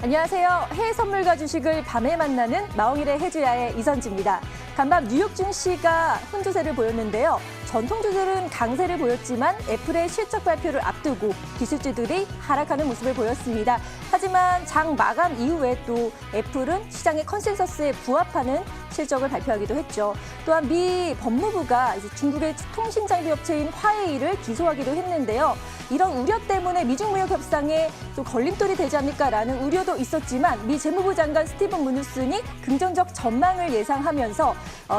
안녕하세요. 해외 선물과 주식을 밤에 만나는 마홍일의 해주야의 이선지입니다. 간밤 뉴욕 증시가 혼조세를 보였는데요. 전통주들은 강세를 보였지만 애플의 실적 발표를 앞두고 기술주들이 하락하는 모습을 보였습니다. 하지만 장 마감 이후에 또 애플은 시장의 컨센서스에 부합하는 실적을 발표하기도 했죠. 또한 미 법무부가 이제 중국의 통신장비 업체인 화웨이를 기소하기도 했는데요. 이런 우려 때문에 미중 무역 협상에 또 걸림돌이 되지 않을까라는 우려도 있었지만 미 재무부 장관 스티븐 무누슨이 긍정적 전망을 예상하면서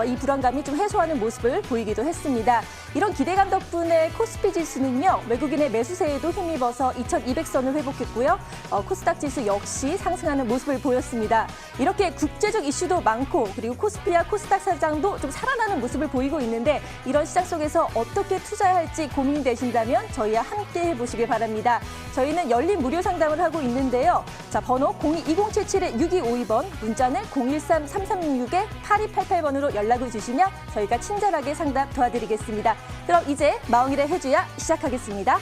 이 불안감이 좀 해소하는 모습을 보이기도 했습니다. 이런 기대감 덕분에 코스피 지수는요, 외국인의 매수세에도 힘입어서 2200선을 회복했고요. 코스닥 지수 역시 상승하는 모습을 보였습니다. 이렇게 국제적 이슈도 많고 그리고 코스피와 코스닥 시장도 좀 살아나는 모습을 보이고 있는데 이런 시장 속에서 어떻게 투자해야 할지 고민이 되신다면 저희와 함께 해보시길 바랍니다. 저희는 열린 무료 상담을 하고 있는데요. 자, 번호 02-2077-6252번, 문자는 013-3366-8288번으로 연락을 주시면 저희가 친절하게 상담 도와드리겠습니다. 그럼 이제 마홍일의 해주야 시작하겠습니다.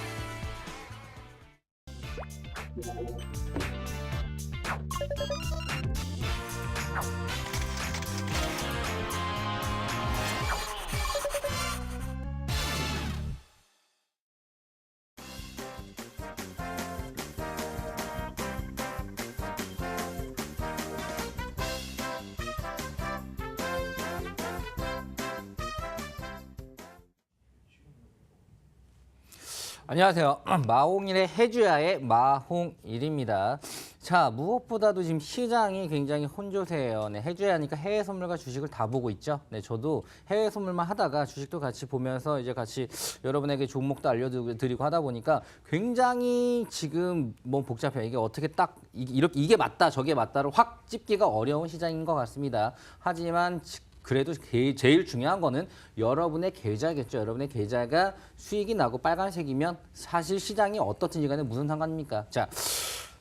안녕하세요. 마홍일의 해주야의 마홍일입니다. 자, 무엇보다도 지금 시장이 굉장히 혼조세예요. 네, 해주야니까 해외 선물과 주식을 다 보고 있죠. 네, 저도 해외 선물만 하다가 주식도 같이 보면서 이제 같이 여러분에게 종목도 알려드리고 하다 보니까 굉장히 지금 뭐 복잡해요. 이게 어떻게 딱 이렇게 이게 맞다, 저게 맞다를 확 찝기가 어려운 시장인 것 같습니다. 하지만 그래도 제일 중요한 거는 여러분의 계좌겠죠. 여러분의 계좌가 수익이 나고 빨간색이면 사실 시장이 어떻든지 간에 무슨 상관입니까? 자,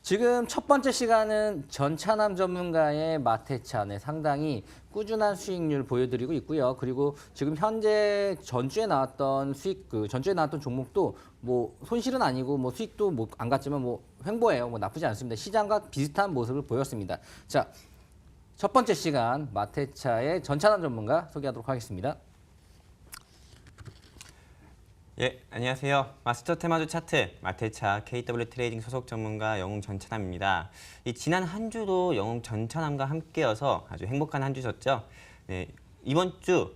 지금 첫 번째 시간은 전차남 전문가의 마테차, 네, 상당히 꾸준한 수익률 보여드리고 있고요. 그리고 지금 현재 전주에 나왔던 전주에 나왔던 종목도 뭐 손실은 아니고 뭐 수익도 뭐 안 갔지만 뭐 횡보예요. 뭐 나쁘지 않습니다. 시장과 비슷한 모습을 보였습니다. 자, 첫 번째 시간 마테차의 전차남 전문가 소개하도록 하겠습니다. 예, 안녕하세요. 마스터 테마주 차트 마테차 KW 트레이딩 소속 전문가 영웅 전차남입니다. 지난 한 주도 영웅 전차남과 함께여서 아주 행복한 한 주셨죠. 네, 이번 주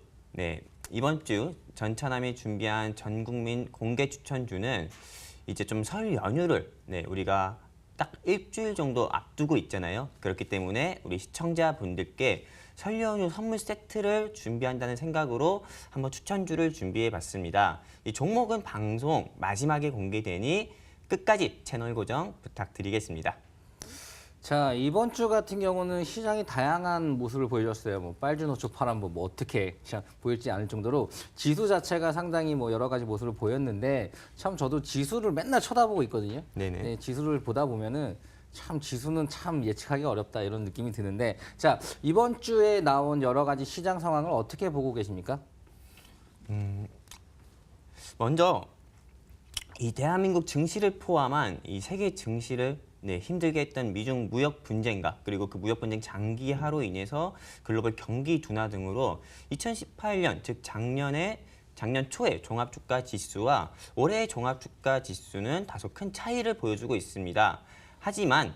전차남이 준비한 전국민 공개 추천주는 이제 좀 설 연휴를 우리가 딱 일주일 정도 앞두고 있잖아요. 그렇기 때문에 우리 시청자분들께 설 연휴 선물 세트를 준비한다는 생각으로 한번 추천주를 준비해봤습니다. 이 종목은 방송 마지막에 공개되니 끝까지 채널 고정 부탁드리겠습니다. 자, 이번 주 같은 경우는 시장이 다양한 모습을 보여줬어요. 뭐 빨주노초 파란보 뭐 어떻게 보일지 않을 정도로 지수 자체가 상당히 뭐 여러 가지 모습을 보였는데 참 저도 지수를 맨날 쳐다보고 있거든요. 네네. 네, 지수를 보다 보면은 참 지수는 참 예측하기 어렵다 이런 느낌이 드는데 자, 이번 주에 나온 여러 가지 시장 상황을 어떻게 보고 계십니까? 먼저 이 대한민국 증시를 포함한 이 세계 증시를 힘들게 했던 미중 무역 분쟁과 그리고 그 무역 분쟁 장기화로 인해서 글로벌 경기 둔화 등으로 2018년 즉 작년 초에 종합주가 지수와 올해의 종합주가 지수는 다소 큰 차이를 보여주고 있습니다. 하지만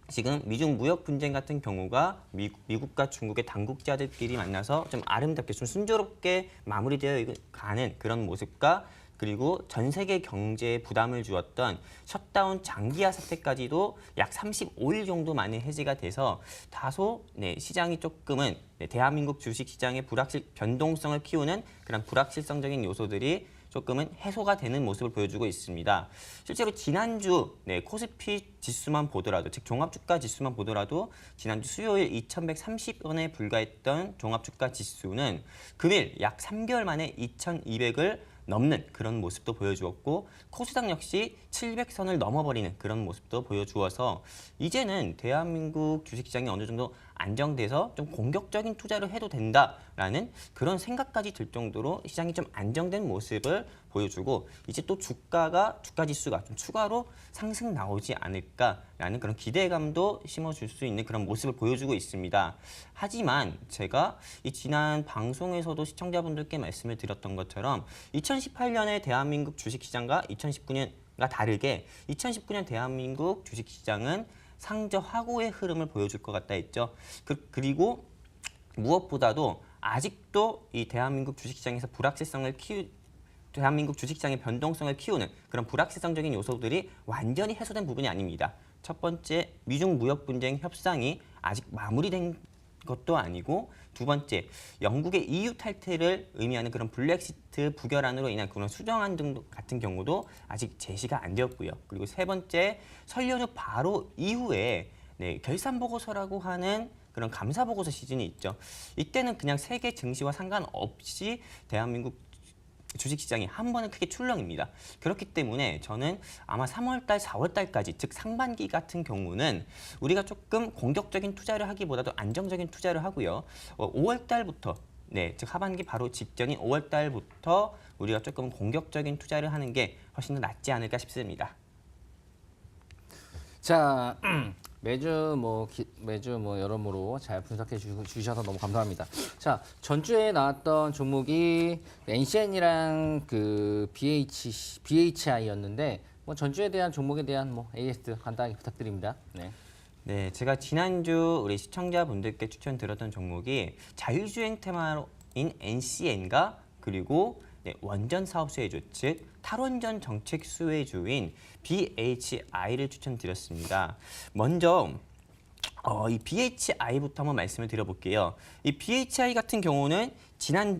지금 미중 무역 분쟁 같은 경우가 미국과 중국의 당국자들끼리 만나서 좀 아름답게 좀 순조롭게 마무리되어 가는 그런 모습과 그리고 전 세계 경제에 부담을 주었던 셧다운 장기화 사태까지도 약 35일 정도 만에 해제가 돼서 다소 시장이 조금은 대한민국 주식시장의 변동성을 키우는 그런 불확실성적인 요소들이 조금은 해소가 되는 모습을 보여주고 있습니다. 실제로 지난주 코스피 지수만 보더라도, 즉 종합주가 지수만 보더라도 지난주 수요일 2130원에 불과했던 종합주가 지수는 금일 약 3개월 만에 2200을 넘는 그런 모습도 보여주었고 코스닥 역시 700선을 넘어버리는 그런 모습도 보여주어서 이제는 대한민국 주식시장이 어느 정도 안정돼서 좀 공격적인 투자를 해도 된다라는 그런 생각까지 들 정도로 시장이 좀 안정된 모습을 보여주고 이제 또 주가 지수가 좀 추가로 상승 나오지 않을까라는 그런 기대감도 심어줄 수 있는 그런 모습을 보여주고 있습니다. 하지만 제가 이 지난 방송에서도 시청자분들께 말씀을 드렸던 것처럼 2018년의 대한민국 주식시장과 2019년과 다르게 2019년 대한민국 주식시장은 상저하고의 흐름을 보여줄 것 같다 했죠. 그리고 무엇보다도 아직도 이 대한민국 주식시장에서 대한민국 주식시장의 변동성을 키우는 그런 불확실성적인 요소들이 완전히 해소된 부분이 아닙니다. 첫 번째, 미중 무역 분쟁 협상이 아직 마무리된 것도 아니고 두 번째, 영국의 EU 탈퇴를 의미하는 그런 블랙시트 부결안으로 인한 그런 수정안 등 같은 경우도 아직 제시가 안 되었고요. 그리고 세 번째, 설 연휴 바로 이후에 결산 보고서라고 하는 그런 감사 보고서 시즌이 있죠. 이때는 그냥 세계 증시와 상관없이 대한민국 주식시장이 한 번은 크게 출렁입니다. 그렇기 때문에 저는 아마 3월달, 4월달까지 즉 상반기 같은 경우는 우리가 조금 공격적인 투자를 하기보다도 안정적인 투자를 하고요. 5월달부터 즉 하반기 바로 직전인 5월달부터 우리가 조금 공격적인 투자를 하는 게 훨씬 더 낫지 않을까 싶습니다. 자, 매주 여러모로 잘 분석해 주셔서 너무 감사합니다. 자, 전주에 나왔던 종목이 NCN이랑 그 BHI였는데 뭐 전주에 대한 종목에 대한 뭐 AS 간단하게 부탁드립니다. 네. 네, 제가 지난주 우리 시청자분들께 추천드렸던 종목이 자율주행 테마인 NCN과 그리고 원전 사업 수혜주, 즉 탈원전 정책 수혜주인 BHI를 추천드렸습니다. 먼저 이 BHI부터 한번 말씀을 드려볼게요. 이 BHI 같은 경우는 지난주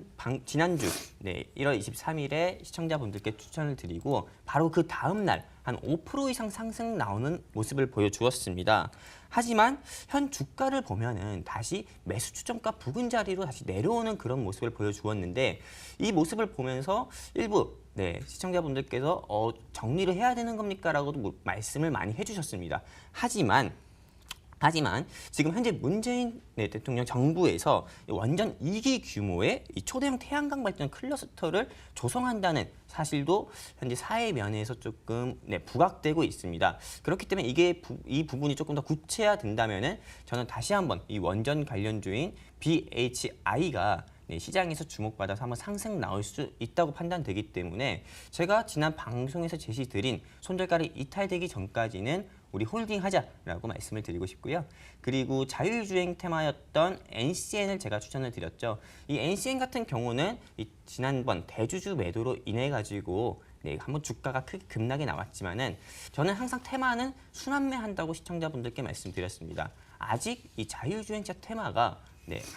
1월 23일에 시청자분들께 추천을 드리고 바로 그 다음 날 한 5% 이상 상승 나오는 모습을 보여주었습니다. 하지만 현 주가를 보면은 다시 매수 추정가 부근 자리로 다시 내려오는 그런 모습을 보여주었는데 이 모습을 보면서 일부 시청자분들께서 정리를 해야 되는 겁니까? 라고도 말씀을 많이 해주셨습니다. 하지만 지금 현재 문재인 대통령 정부에서 완전 2기 규모의 이 초대형 태양광 발전 클러스터를 조성한다는 사실도 현재 사회 면에서 조금 부각되고 있습니다. 그렇기 때문에 이 부분이 조금 더 구체화된다면은 저는 다시 한번 이 원전 관련주인 BHI가 시장에서 주목받아서 한번 상승 나올 수 있다고 판단되기 때문에 제가 지난 방송에서 제시드린 손절가를 이탈되기 전까지는 우리 홀딩하자라고 말씀을 드리고 싶고요. 그리고 자율주행 테마였던 NCN을 제가 추천을 드렸죠. 이 NCN 같은 경우는 지난번 대주주 매도로 인해 가지고 한번 주가가 크게 급락이 나왔지만은 저는 항상 테마는 순환매한다고 시청자분들께 말씀드렸습니다. 아직 이 자율주행차 테마가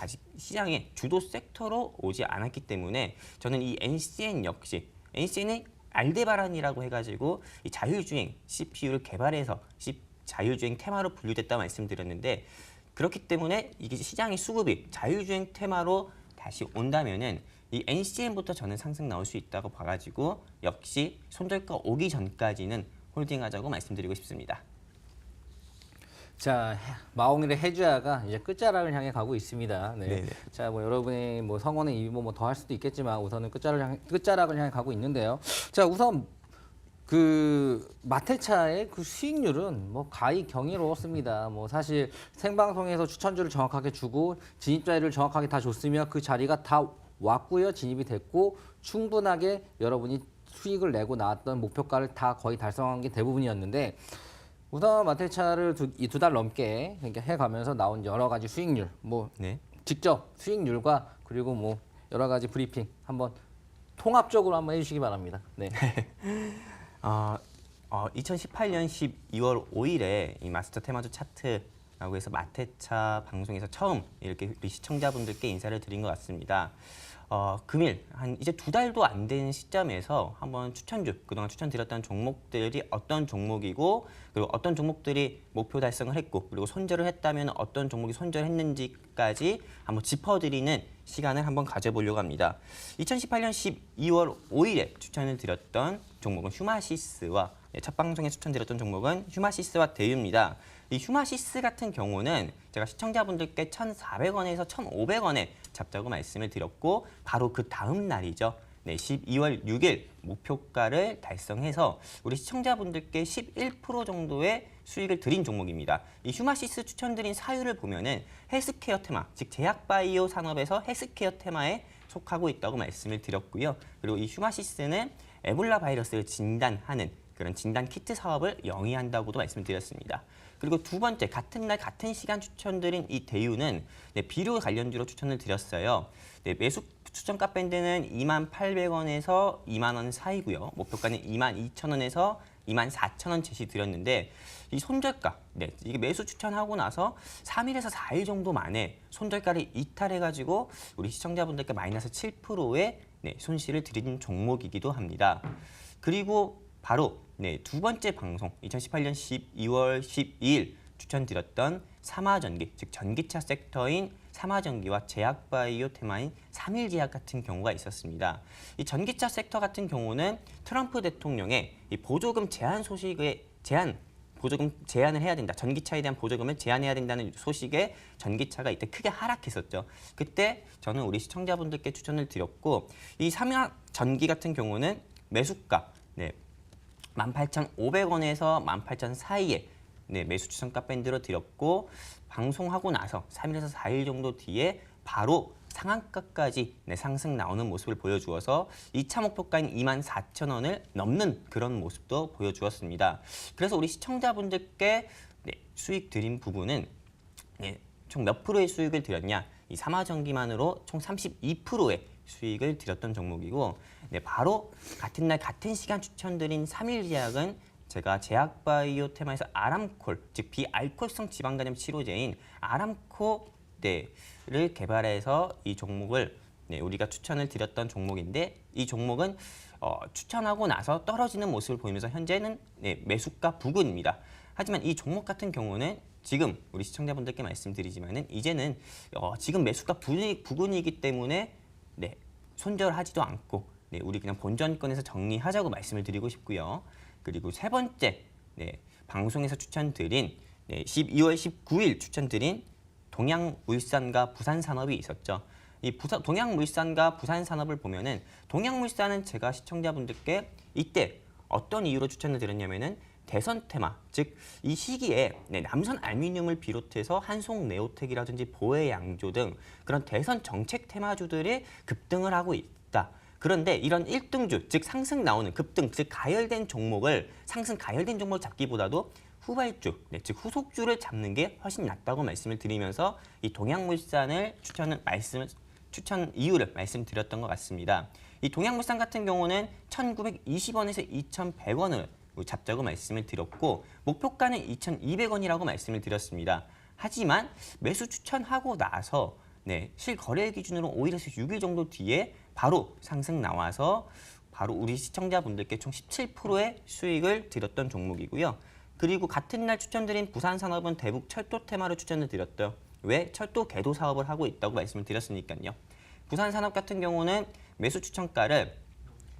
아직 시장의 주도 섹터로 오지 않았기 때문에 저는 이 NCN 역시 NCN은 알데바란이라고 해가지고 이 자율주행 CPU를 개발해서 자율주행 테마로 분류됐다 말씀드렸는데 그렇기 때문에 이게 시장의 수급이 자율주행 테마로 다시 온다면은 이 NCN부터 저는 상승 나올 수 있다고 봐가지고 역시 손절가 오기 전까지는 홀딩하자고 말씀드리고 싶습니다. 자, 마홍일의 해주야가 이제 끝자락을 향해 가고 있습니다. 네. 네네. 자, 뭐 여러분의 뭐 성원의 이뭐 더 할 수도 있겠지만 우선은 끝자락을 향해 가고 있는데요. 자, 우선 그 마테차의 그 수익률은 뭐 가히 경이로웠습니다. 뭐 사실 생방송에서 추천주를 정확하게 주고 진입 자리를 정확하게 다 줬으면 그 자리가 다 왔고요. 진입이 됐고 충분하게 여러분이 수익을 내고 나왔던 목표가를 다 거의 달성한 게 대부분이었는데 우선 마테차를 두 달 넘게 그러니까 해가면서 나온 여러 가지 수익률, 뭐 직접 수익률과 그리고 뭐 여러 가지 브리핑 한번 통합적으로 한번 해주시기 바랍니다. 네. 2018년 12월 5일에 이 마스터 테마주 차트라고 해서 마테차 방송에서 처음 이렇게 우리 시청자분들께 인사를 드린 것 같습니다. 금일 한 이제 2달도 안 된 시점에서 한번 그동안 추천드렸던 종목들이 어떤 종목이고 그리고 어떤 종목들이 목표 달성을 했고 그리고 손절을 했다면 어떤 종목이 손절했는지까지 한번 짚어드리는 시간을 한번 가져보려고 합니다. 2018년 12월 5일에 추천을 드렸던 종목은 휴마시스와 첫 방송에 추천드렸던 종목은 휴마시스와 대유입니다. 이 휴마시스 같은 경우는 제가 시청자분들께 1,400원에서 1,500원에 잡자고 말씀을 드렸고 바로 그 다음 날이죠. 네, 12월 6일 목표가를 달성해서 우리 시청자분들께 11% 정도의 수익을 드린 종목입니다. 이 휴마시스 추천드린 사유를 보면은 헬스케어 테마, 즉 제약바이오 산업에서 헬스케어 테마에 속하고 있다고 말씀을 드렸고요. 그리고 이 휴마시스는 에볼라 바이러스를 진단하는 그런 진단 키트 사업을 영위한다고도 말씀드렸습니다. 그리고 두 번째, 같은 날 같은 시간 추천드린 이 대유는 비료 관련주로 추천을 드렸어요. 매수 추천가 밴드는 28,000원에서 20,000원 사이고요. 목표가는 22,000원에서 24,000원 제시드렸는데 이 손절가, 이게 매수 추천하고 나서 3일에서 4일 정도 만에 손절가를 이탈해가지고 우리 시청자분들께 마이너스 7%의 손실을 드린 종목이기도 합니다. 그리고 바로 두 번째 방송, 2018년 12월 12일 추천드렸던 삼화전기, 즉 전기차 섹터인 삼화전기와 제약바이오 테마인 삼일제약 같은 경우가 있었습니다. 이 전기차 섹터 같은 경우는 트럼프 대통령의 이 보조금 제한 소식에 보조금 제한을 해야 된다. 전기차에 대한 보조금을 제한해야 된다는 소식에 전기차가 이때 크게 하락했었죠. 그때 저는 우리 시청자분들께 추천을 드렸고 이 삼화전기 같은 경우는 매수가 18,500원에서 18,000원 사이에 매수 추천가 밴드로 드렸고 방송하고 나서 3일에서 4일 정도 뒤에 바로 상한가까지 상승 나오는 모습을 보여주어서 2차 목표가인 24,000원을 넘는 그런 모습도 보여주었습니다. 그래서 우리 시청자분들께 수익 드린 부분은 총 몇 프로의 수익을 드렸냐? 이 삼화전기만으로 총 32%의 수익을 드렸던 종목이고 바로 같은 날 같은 시간 추천드린 삼일제약은 제가 제약바이오 테마에서 아람콜, 즉 비알코올성 지방간염 치료제인 아람코를 개발해서 이 종목을 우리가 추천을 드렸던 종목인데 이 종목은 추천하고 나서 떨어지는 모습을 보이면서 현재는 매수가 부근입니다. 하지만 이 종목 같은 경우는 지금 우리 시청자분들께 말씀드리지만은 이제는 지금 매수가 부근이기 때문에 손절하지도 않고 우리 그냥 본전권에서 정리하자고 말씀을 드리고 싶고요. 그리고 세 번째 방송에서 추천드린 12월 19일 추천드린 동양물산과 부산산업이 있었죠. 이 동양물산과 부산산업을 보면은 동양물산은 제가 시청자분들께 이때 어떤 이유로 추천을 드렸냐면은 대선 테마, 즉 이 시기에 남선 알루미늄을 비롯해서 한송 네오텍이라든지 보혜 양조 등 그런 대선 정책 테마주들이 급등을 하고 있다. 그런데 이런 1등주, 즉 상승 나오는 급등, 즉 가열된 종목을 상승 가열된 종목을 잡기보다도 후발주, 즉 후속주를 잡는 게 훨씬 낫다고 말씀을 드리면서 이 동양물산을 추천 이유를 말씀드렸던 것 같습니다. 이 동양물산 같은 경우는 1,920원에서 2,100원을 잡자고 말씀을 드렸고 목표가는 2,200원이라고 말씀을 드렸습니다. 하지만 매수 추천하고 나서 실거래 기준으로 5일에서 6일 정도 뒤에 바로 상승 나와서 바로 우리 시청자분들께 총 17%의 수익을 드렸던 종목이고요. 그리고 같은 날 추천드린 부산산업은 대북 철도 테마로 추천을 드렸죠. 왜? 철도 개도 사업을 하고 있다고 말씀을 드렸으니까요. 부산산업 같은 경우는 매수 추천가를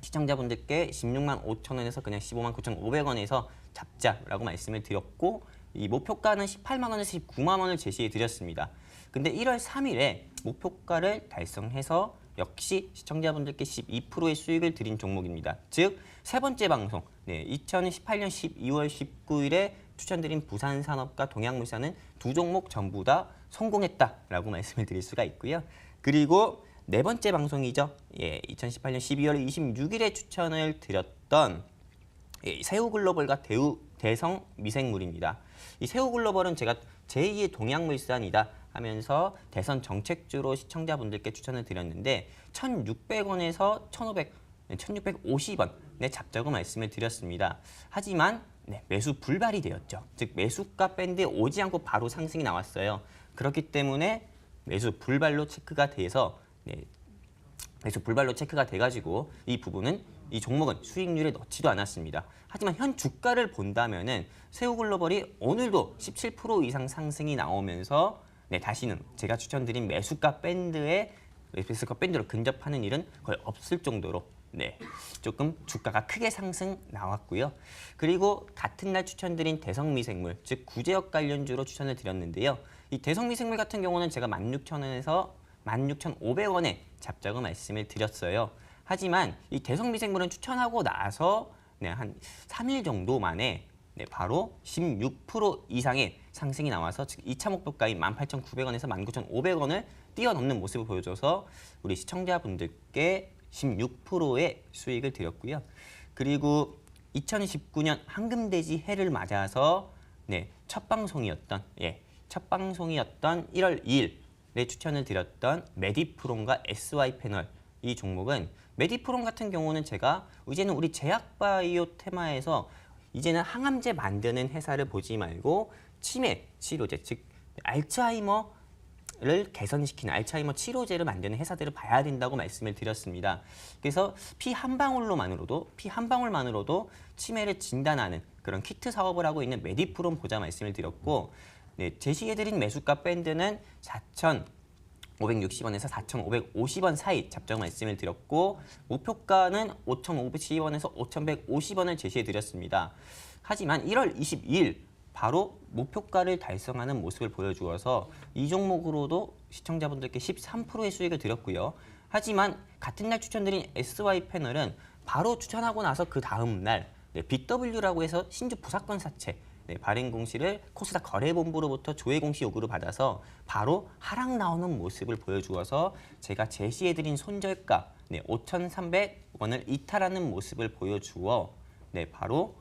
시청자분들께 16만 5천원에서 그냥 15만 9,500원에서 잡자라고 말씀을 드렸고 이 목표가는 18만 원에서 19만 원을 제시해 드렸습니다. 근데 1월 3일에 목표가를 달성해서 역시 시청자분들께 12%의 수익을 드린 종목입니다. 즉, 세 번째 방송, 2018년 12월 19일에 추천드린 부산산업과 동양물산은 두 종목 전부 다 성공했다라고 말씀을 드릴 수가 있고요. 그리고 네 번째 방송이죠. 2018년 12월 26일에 추천을 드렸던 세우글로벌과 대성 미생물입니다. 이 세우글로벌은 제가 제2의 동양물산이다 하면서 대선 정책주로 시청자분들께 추천을 드렸는데 1,600원에서 1,650원 잡자고 말씀을 드렸습니다. 하지만 매수 불발이 되었죠. 즉 매수가 밴드에 오지 않고 바로 상승이 나왔어요. 그렇기 때문에 매수 불발로 체크가 돼서 매수 불발로 체크가 돼가지고 이 부분은 이 종목은 수익률에 넣지도 않았습니다. 하지만 현 주가를 본다면은 세우글로벌이 오늘도 17% 이상 상승이 나오면서 다시는 제가 추천드린 매수가 밴드로 근접하는 일은 거의 없을 정도로 네, 조금 주가가 크게 상승 나왔고요. 그리고 같은 날 추천드린 대성미생물, 즉 구제역 관련주로 추천을 드렸는데요. 이 대성미생물 같은 경우는 제가 16,000원에서 16,500원에 잡자고 말씀을 드렸어요. 하지만 이 대성미생물은 추천하고 나서 한 3일 정도 만에 바로 16% 이상의 상승이 나와서 즉 2차 목표가인 18,900원에서 19,500원을 뛰어넘는 모습을 보여줘서 우리 시청자분들께 16%의 수익을 드렸고요. 그리고 2019년 황금돼지 해를 맞아서 첫 방송이었던 1월 2일에 추천을 드렸던 메디프롬과 SY 패널 이 종목은 메디프롬 같은 경우는 제가 이제는 우리 제약바이오 테마에서 이제는 항암제 만드는 회사를 보지 말고 치매 치료제 즉 알츠하이머를 개선시키는 알츠하이머 치료제를 만드는 회사들을 봐야 된다고 말씀을 드렸습니다. 그래서 피 한 방울만으로도 치매를 진단하는 그런 키트 사업을 하고 있는 메디프롬 보자 말씀을 드렸고 제시해드린 매수가 밴드는 4,560원에서 4,550원 사이 잡자고 말씀을 드렸고 목표가는 5,510원에서 5,150원을 제시해드렸습니다. 하지만 1월 22일 바로 목표가를 달성하는 모습을 보여주어서 이 종목으로도 시청자분들께 13%의 수익을 드렸고요. 하지만 같은 날 추천드린 SY 패널은 바로 추천하고 나서 그 다음 날 BW라고 해서 신주 부사건 사채 발행 공시를 코스닥 거래본부로부터 조회 공시 요구를 받아서 바로 하락 나오는 모습을 보여주어서 제가 제시해드린 손절가 5,300원을 이탈하는 모습을 보여주어 바로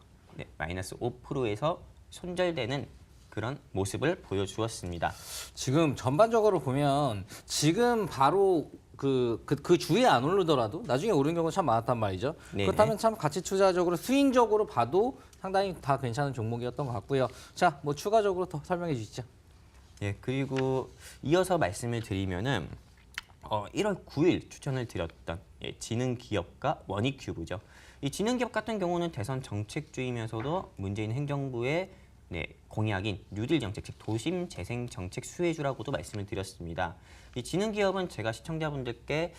마이너스 5%에서 손절되는 그런 모습을 보여주었습니다. 지금 전반적으로 보면 지금 바로 그 주에 안 오르더라도 나중에 오른 경우 참 많았단 말이죠. 네네. 그렇다면 참 가치 투자적으로 스윙적으로 봐도 상당히 다 괜찮은 종목이었던 것 같고요. 자, 뭐 추가적으로 더 설명해 주시죠. 그리고 이어서 말씀을 드리면은 1월 9일 추천을 드렸던 지능기업과 원익큐브죠. 이 지능기업 같은 경우는 대선 정책주이면서도 문재인 행정부의 공약인 뉴딜 정책, 즉 도심 재생 정책 수혜주라고도 말씀을 드렸습니다. 이 지능기업은 제가 시청자분들께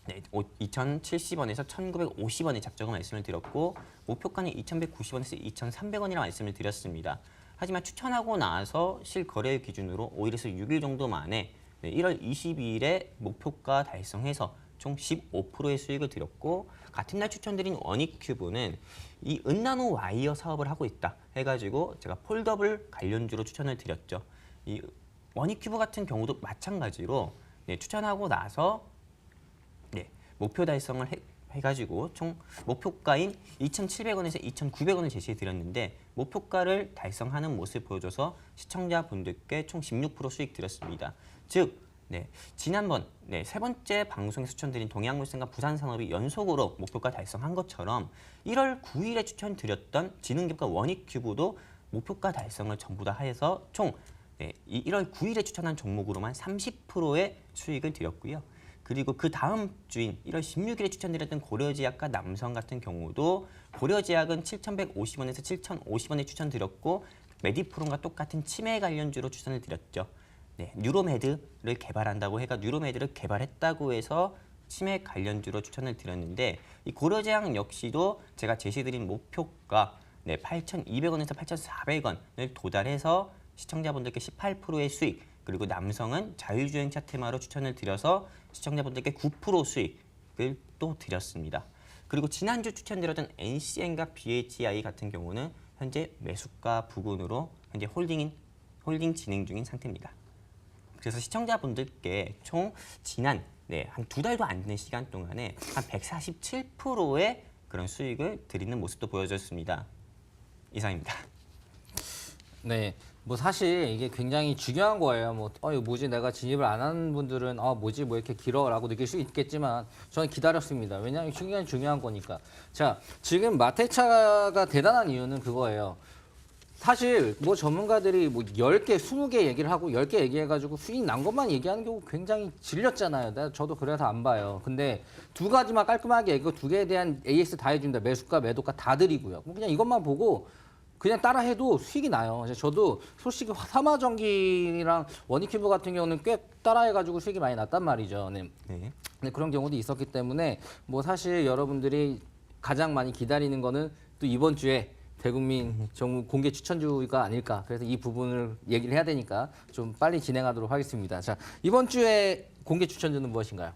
2,070원에서 1,950원에 잡자고 말씀을 드렸고 목표가는 2,190원에서 2,300원이라고 말씀을 드렸습니다. 하지만 추천하고 나서 실거래 기준으로 5일에서 6일 정도 만에 1월 22일에 목표가 달성해서 총 15%의 수익을 드렸고 같은 날 추천드린 원익큐브는 이 은나노 와이어 사업을 하고 있다 해가지고 제가 폴더블 관련주로 추천을 드렸죠. 이 원익큐브 같은 경우도 마찬가지로 추천하고 나서 목표 달성을 해가지고 총 목표가인 2,700원에서 2,900원을 제시해 드렸는데 목표가를 달성하는 모습을 보여줘서 시청자분들께 총 16% 수익 드렸습니다. 즉 지난번 세 번째 방송에서 추천드린 동양물산과 부산산업이 연속으로 목표가 달성한 것처럼 1월 9일에 추천드렸던 지능기업과 원익큐브도 목표가 달성을 전부 다 해서 총 1월 9일에 추천한 종목으로만 30%의 수익을 드렸고요. 그리고 그 다음 주인 1월 16일에 추천드렸던 고려제약과 남성 같은 경우도 고려제약은 7,150원에서 7,050원에 추천드렸고 메디프롬과 똑같은 치매 관련주로 추천을 드렸죠. 뉴로메드를 개발한다고 해가 뉴로메드를 개발했다고 해서 치매 관련주로 추천을 드렸는데 이 고려제약 역시도 제가 제시드린 목표가 8,200원에서 8,400원을 도달해서 시청자분들께 18%의 수익 그리고 남성은 자율주행차 테마로 추천을 드려서 시청자분들께 9% 수익을 또 드렸습니다. 그리고 지난주 추천드렸던 NCN과 BHI 같은 경우는 현재 매수가 부근으로 현재 홀딩 진행 중인 상태입니다. 그래서 시청자분들께 총 지난 한 2달도 안 되는 시간 동안에 한 147%의 그런 수익을 드리는 모습도 보여줬습니다. 이상입니다. 네, 뭐 사실 이게 굉장히 중요한 거예요. 이거 뭐지 내가 진입을 안 하는 분들은 뭐지 뭐 이렇게 길어라고 느낄 수 있겠지만 저는 기다렸습니다. 왜냐하면 굉장히 중요한 거니까. 자, 지금 마테차가 대단한 이유는 그거예요. 사실 뭐 전문가들이 뭐 10개, 20개 얘기를 하고 10개 얘기해가지고 수익 난 것만 얘기하는 경우 굉장히 질렸잖아요. 저도 그래서 안 봐요. 근데 두 가지만 깔끔하게 얘기하고 두 개에 대한 AS 다 해준다. 매수가, 매도가 다 드리고요. 그냥 이것만 보고 그냥 따라해도 수익이 나요. 저도 솔직히 사마전기랑 원익큐브 같은 경우는 꽤 따라해가지고 수익이 많이 났단 말이죠. 네. 네. 네, 그런 경우도 있었기 때문에 뭐 사실 여러분들이 가장 많이 기다리는 거는 또 이번 주에 대국민 정부 공개 추천주가 아닐까. 그래서 이 부분을 얘기를 해야 되니까 좀 빨리 진행하도록 하겠습니다. 자, 이번 주에 공개 추천주는 무엇인가요?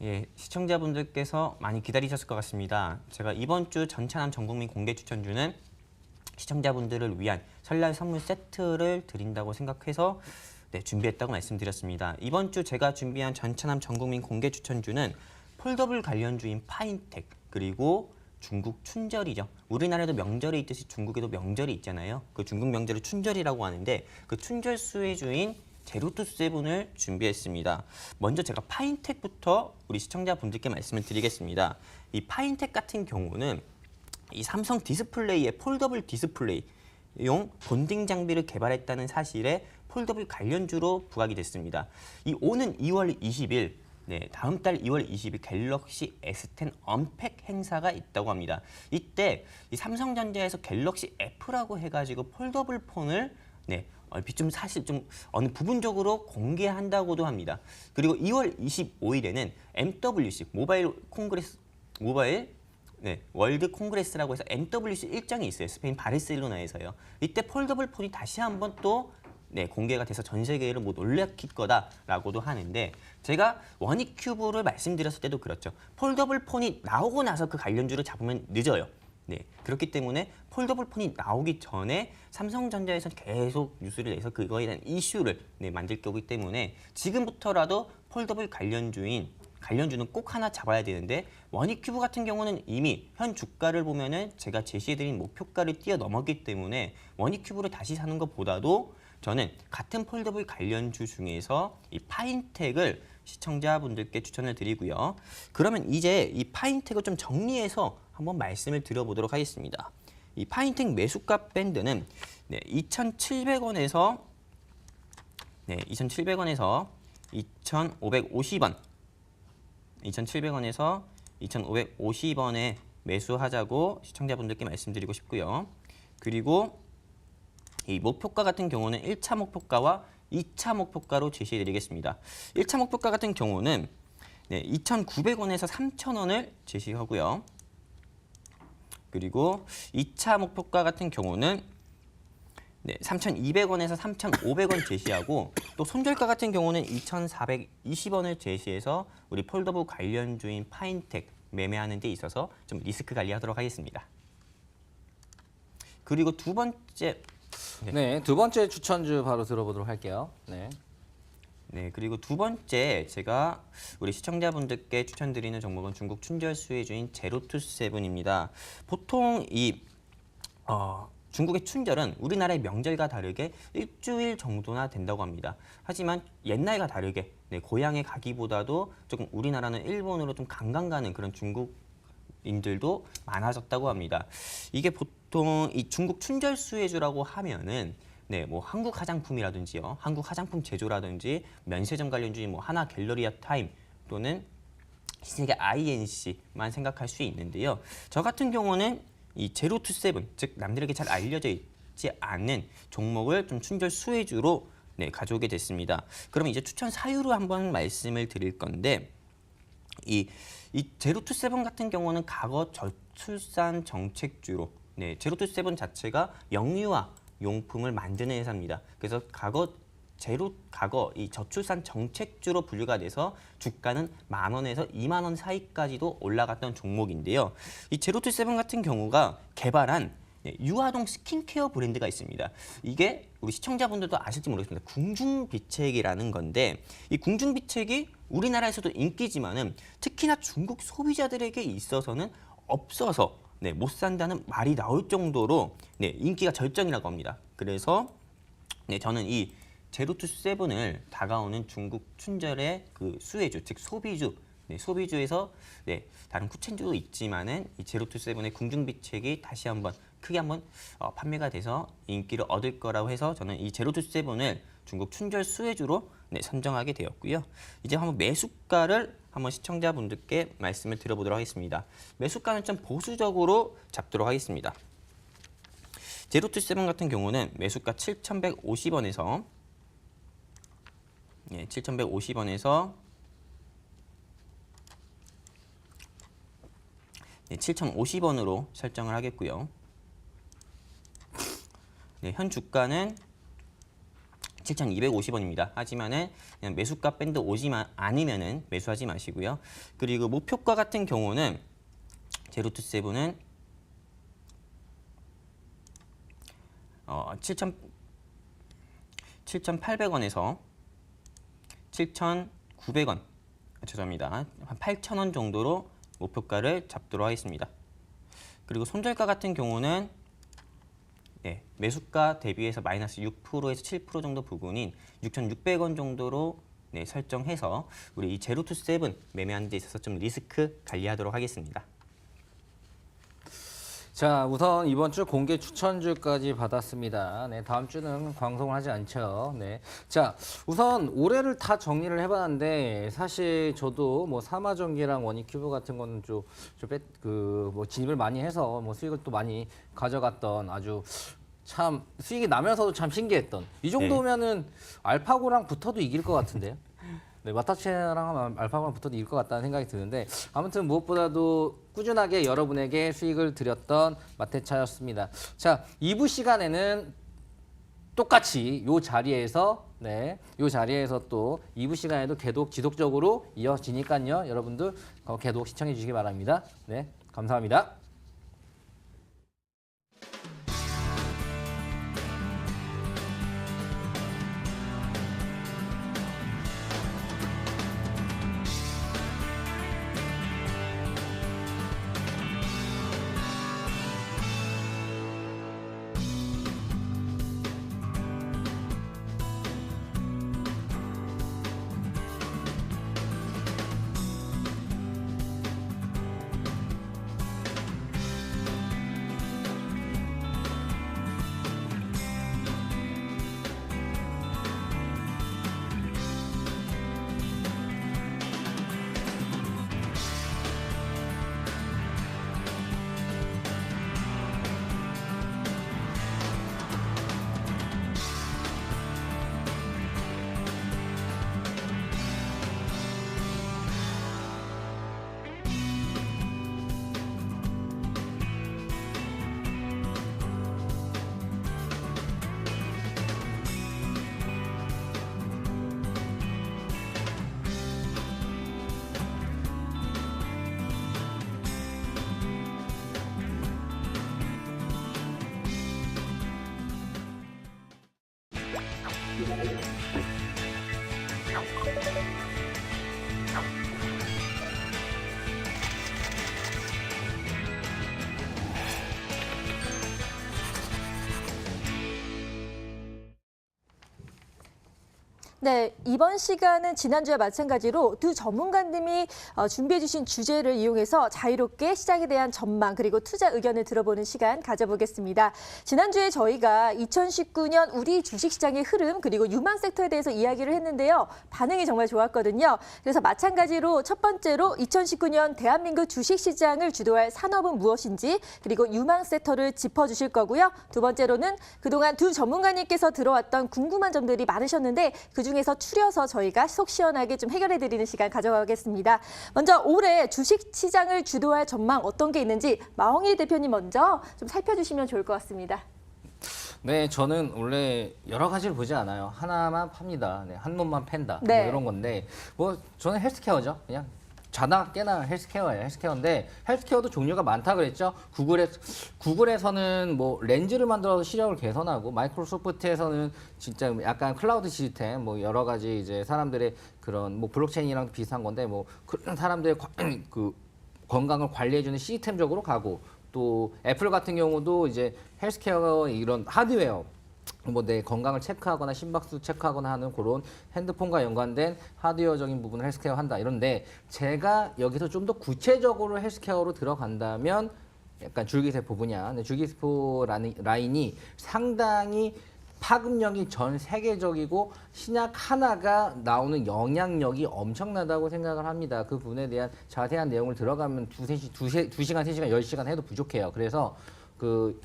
예, 시청자분들께서 많이 기다리셨을 것 같습니다. 제가 이번 주 전차남 전국민 공개 추천주는 시청자분들을 위한 설날 선물 세트를 드린다고 생각해서 준비했다고 말씀드렸습니다. 이번 주 제가 준비한 전차남 전국민 공개 추천주는 폴더블 관련주인 파인텍 그리고 중국 춘절이죠. 우리나라에도 명절이 있듯이 중국에도 명절이 있잖아요. 그 중국 명절을 춘절이라고 하는데 그 춘절 수혜주인 제로투세븐을 준비했습니다. 먼저 제가 파인텍부터 우리 시청자분들께 말씀을 드리겠습니다. 이 파인텍 같은 경우는 이 삼성 디스플레이의 폴더블 디스플레이용 본딩 장비를 개발했다는 사실에 폴더블 관련주로 부각이 됐습니다. 이 오는 2월 20일, 다음 달 2월 20일 갤럭시 S10 언팩 행사가 있다고 합니다. 이때 이 삼성전자에서 갤럭시 F라고 해가지고 폴더블 폰을 얼핏 좀 사실 좀 어느 부분적으로 공개한다고도 합니다. 그리고 2월 25일에는 MWC 월드 콩그레스라고 해서 MWC 일정이 있어요. 스페인 바르셀로나에서요. 이때 폴더블 폰이 다시 한번 또 공개가 돼서 전 세계를 뭐 놀래킬 거다라고도 하는데 제가 원익큐브를 말씀드렸을 때도 그렇죠. 폴더블 폰이 나오고 나서 그 관련주를 잡으면 늦어요. 그렇기 때문에 폴더블 폰이 나오기 전에 삼성전자에서 계속 뉴스를 내서 그거에 대한 이슈를 만들 거기 때문에 지금부터라도 폴더블 관련주는 꼭 하나 잡아야 되는데 원익큐브 같은 경우는 이미 현 주가를 보면은 제가 제시해드린 목표가를 뛰어넘었기 때문에 원익큐브를 다시 사는 것보다도 저는 같은 폴더블 관련주 중에서 이 파인텍을 시청자분들께 추천을 드리고요. 그러면 이제 이 파인텍을 좀 정리해서 한번 말씀을 드려보도록 하겠습니다. 이 파인텍 매수가 밴드는 2,700원에서 2,550원 2,700원에서 2,550원에 매수하자고 시청자분들께 말씀드리고 싶고요. 그리고 이 목표가 같은 경우는 1차 목표가와 2차 목표가로 제시해드리겠습니다. 1차 목표가 같은 경우는 2,900원에서 3,000원을 제시하고요. 그리고 2차 목표가 같은 경우는 3,200원에서 3,500원 제시하고 또 손절가 같은 경우는 2,420원을 제시해서 우리 폴더블 관련주인 파인텍 매매하는 데 있어서 좀 리스크 관리하도록 하겠습니다. 그리고 두 번째 두 번째 추천주 바로 들어보도록 할게요. 그리고 두 번째 제가 우리 시청자분들께 추천드리는 종목은 중국 춘절 수혜주인 제로투세븐입니다. 보통 이 중국의 춘절은 우리나라의 명절과 다르게 일주일 정도나 된다고 합니다. 하지만 옛날과 다르게 고향에 가기보다도 조금 우리나라는 일본으로 좀 관광 가는 그런 중국인들도 많아졌다고 합니다. 이게 보통 이 중국 춘절 수혜주라고 하면은 뭐 한국 화장품이라든지요, 한국 화장품 제조라든지 면세점 관련주인 뭐 하나 갤러리아 타임 또는 신세계 INC만 생각할 수 있는데요. 저 같은 경우는 이 제로투세븐, 즉 남들에게 잘 알려져 있지 않는 종목을 좀 춘절 수혜주로 가져오게 됐습니다. 그러면 이제 추천 사유로 한번 말씀을 드릴 건데 이 제로투세븐 같은 경우는 과거 저출산 정책주로 제로투세븐 자체가 영유아 용품을 만드는 회사입니다. 그래서 과거 이 저출산 정책주로 분류가 돼서 주가는 10,000원에서 20,000원 사이까지도 올라갔던 종목인데요. 이 제로투세븐 같은 경우가 개발한 유아동 스킨케어 브랜드가 있습니다. 이게 우리 시청자분들도 아실지 모르겠습니다. 궁중비책이라는 건데 이 궁중비책이 우리나라에서도 인기지만은 특히나 중국 소비자들에게 있어서는 없어서 못 산다는 말이 나올 정도로 인기가 절정이라고 합니다. 그래서 저는 이 제로투세븐을 다가오는 중국 춘절의 그 수혜주, 즉 소비주, 소비주에서 다른 쿠첸주도 있지만은 이 제로투세븐의 궁중비책이 다시 한번 크게 한번 판매가 돼서 인기를 얻을 거라고 해서 저는 이 제로투세븐을 중국 춘절 수혜주로 선정하게 되었고요. 이제 한번 매수가를 한번 시청자분들께 말씀을 드려보도록 하겠습니다. 매수가는 좀 보수적으로 잡도록 하겠습니다. 제로투세븐 같은 경우는 매수가 7,150원에서 7,150원에서 7,050원으로 설정을 하겠고요. 현 주가는 7,250원입니다. 하지만은 그냥 매수가 밴드 오지만 않으면은 매수하지 마시고요. 그리고 목표가 같은 경우는 제로투세븐은 7,800원에서 7,900원, 죄송합니다. 한 8,000원 정도로 목표가를 잡도록 하겠습니다. 그리고 손절가 같은 경우는 매수가 대비해서 마이너스 6%에서 7% 정도 부분인 6,600원 정도로 설정해서 우리 이 제로투세븐 매매하는 데 있어서 좀 리스크 관리하도록 하겠습니다. 자, 우선 이번 주 공개 추천주까지 받았습니다. 네, 다음 주는 방송을 하지 않죠. 네. 자, 우선 올해를 다 정리를 해봤는데 사실 저도 뭐 사마전기랑 원익큐브 같은 거는 뭐 진입을 많이 해서 뭐 수익을 또 많이 가져갔던 아주 참 수익이 나면서도 참 신기했던 이 정도면은 알파고랑 붙어도 이길 것 같은데요. 네, 마타체랑 알파고랑 붙어도 이길 것 같다는 생각이 드는데 아무튼 무엇보다도 꾸준하게 여러분에게 수익을 드렸던 마테차였습니다. 자, 2부 시간에는 똑같이 이 자리에서 또 2부 시간에도 계속 지속적으로 이어지니까요. 여러분들 계속 시청해 주시기 바랍니다. 네, 감사합니다. 네, 이번 시간은 지난주와 마찬가지로 두 전문가님이 준비해 주신 주제를 이용해서 자유롭게 시장에 대한 전망 그리고 투자 의견을 들어보는 시간 가져보겠습니다. 지난주에 저희가 2019년 우리 주식시장의 흐름 그리고 유망 섹터에 대해서 이야기를 했는데요. 반응이 정말 좋았거든요. 그래서 마찬가지로 첫 번째로 2019년 대한민국 주식시장을 주도할 산업은 무엇인지 그리고 유망 섹터를 짚어주실 거고요. 두 번째로는 그동안 두 전문가님께서 들어왔던 궁금한 점들이 많으셨는데 그중에서 추려서 저희가 속 시원하게 좀 해결해드리는 시간 가져가겠습니다. 먼저 올해 주식시장을 주도할 전망 어떤 게 있는지 마홍일 대표님 먼저 좀 살펴주시면 좋을 것 같습니다. 네, 저는 원래 여러 가지를 보지 않아요. 하나만 팝니다. 네, 한 놈만 팬다. 네. 뭐 이런 건데 뭐 저는 헬스케어죠. 그냥 자나 깨나 헬스케어예요. 헬스케어인데 헬스케어도 종류가 많다 그랬죠. 구글에서는 뭐 렌즈를 만들어서 시력을 개선하고 마이크로소프트에서는 진짜 약간 클라우드 시스템 뭐 여러 가지 이제 사람들의 그런 뭐 블록체인이랑 비슷한 건데 뭐 그런 사람들의 그 건강을 관리해주는 시스템적으로 가고 또 애플 같은 경우도 이제 헬스케어 이런 하드웨어 뭐 내 건강을 체크하거나 심박수 체크하거나 하는 그런 핸드폰과 연관된 하드웨어적인 부분을 헬스케어 한다 이런데 제가 여기서 좀 더 구체적으로 헬스케어로 들어간다면 약간 줄기세포 분야, 줄기세포 라인이 상당히 파급력이 전 세계적이고 신약 하나가 나오는 영향력이 엄청나다고 생각을 합니다. 그 부분에 대한 자세한 내용을 들어가면 2시간, 3시간, 10시간 해도 부족해요. 그래서